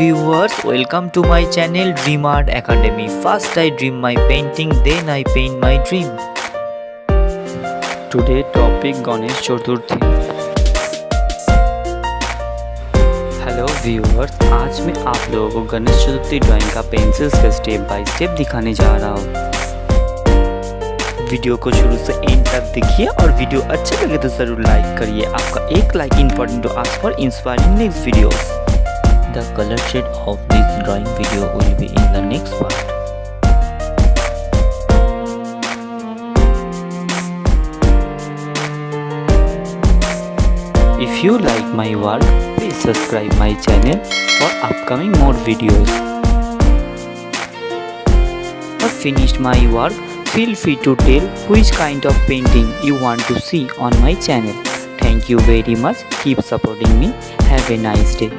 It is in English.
viewers, welcome to my channel Dream Art Academy. First I dream my painting, then I paint my dream. Today topic Ganesh Chaturthi. Hello viewers, आज मैं आप लोगों को Ganesh Chaturthi drawing का pencil से step by step दिखाने जा रहा हूँ। वीडियो को शुरू से एंड तक देखिए और वीडियो अच्छा लगे तो जरूर लाइक करिए। आपका एक like important to ask for inspiring next videos. The color shade of this drawing video will be in the next part. If you like my work, please subscribe my channel for upcoming more videos. Or finished my work, feel free to tell which kind of painting you want to see on my channel. Thank you very much. Keep supporting me. Have a nice day.